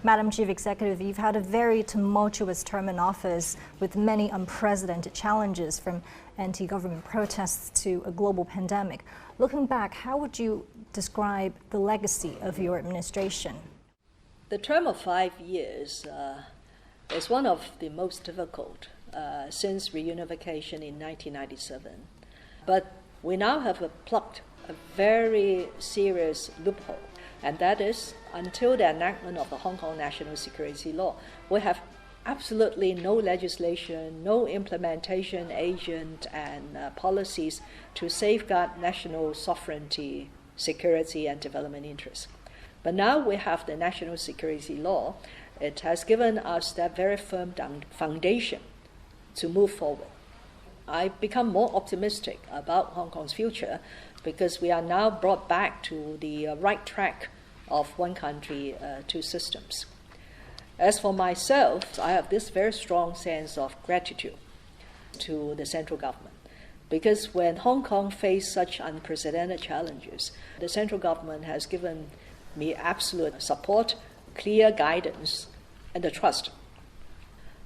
Madam Chief Executive, you've had a very tumultuous term in office with many unprecedented challenges, from anti-government protests to a global pandemic. Looking back, how would you describe the legacy of your administration? The term of 5 years is one of the most difficult since reunification in 1997. But we now have plucked a very serious loophole, and that is, until the enactment of the Hong Kong National Security Law, we have absolutely no legislation, no implementation agent and policies to safeguard national sovereignty, security and development interests. But now we have the National Security Law. It has given us that very firm foundation to move forward. I become more optimistic about Hong Kong's future because we are now brought back to the right track of one country, two systems. As for myself, I have this very strong sense of gratitude to the central government, because when Hong Kong faced such unprecedented challenges, the central government has given me absolute support, clear guidance, and the trust.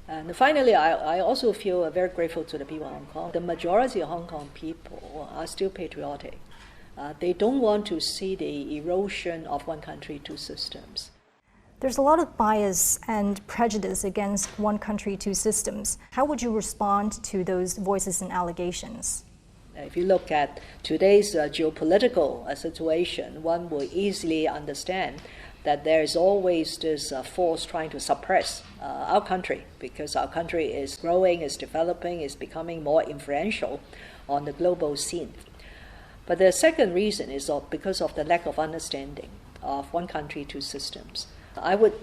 And finally, I also feel very grateful to the people of Hong Kong. The majority of Hong Kong people are still patriotic. They don't want to see the erosion of one country, two systems. There's a lot of bias and prejudice against one country, two systems. How would you respond to those voices and allegations? If you look at today's geopolitical situation, one will easily understand that there is always this force trying to suppress our country, because our country is growing, is developing, is becoming more influential on the global scene. But the second reason is because of the lack of understanding of one country, two systems. I would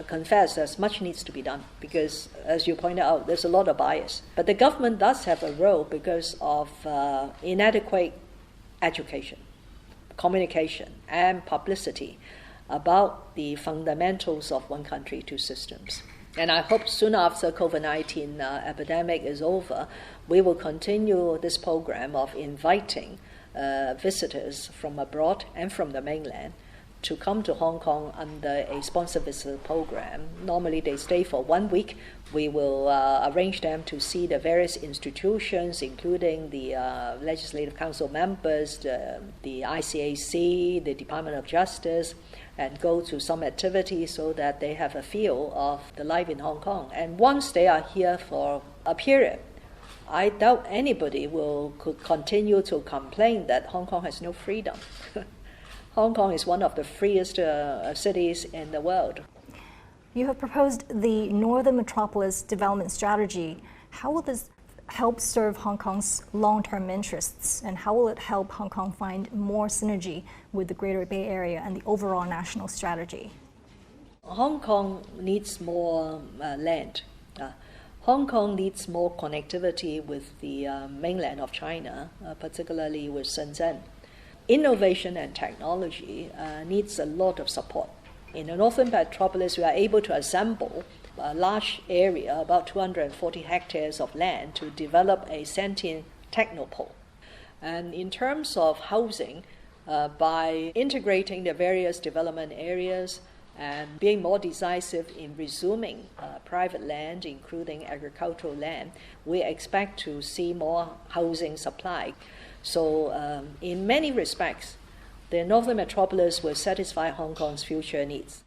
confess that much needs to be done because, as you pointed out, there's a lot of bias. But the government does have a role because of inadequate education, communication, and publicity about the fundamentals of one country, two systems. And I hope soon after COVID-19 epidemic is over, we will continue this program of inviting visitors from abroad and from the mainland to come to Hong Kong under a sponsored visitor program. Normally they stay for 1 week. We will arrange them to see the various institutions, including the Legislative Council members, the ICAC, the Department of Justice, and go to some activities so that they have a feel of the life in Hong Kong. And once they are here for a period, I doubt anybody could continue to complain that Hong Kong has no freedom. Hong Kong is one of the freest cities in the world. You have proposed the Northern Metropolis Development Strategy. How will this help serve Hong Kong's long-term interests, and how will it help Hong Kong find more synergy with the Greater Bay Area and the overall national strategy? Hong Kong needs more land. Hong Kong needs more connectivity with the mainland of China, particularly with Shenzhen. Innovation and technology needs a lot of support. In the Northern Metropolis, we are able to assemble a large area, about 240 hectares of land, to develop a sentient technopole. And in terms of housing, by integrating the various development areas and being more decisive in resuming private land, including agricultural land, we expect to see more housing supply. So in many respects, the Northern Metropolis will satisfy Hong Kong's future needs.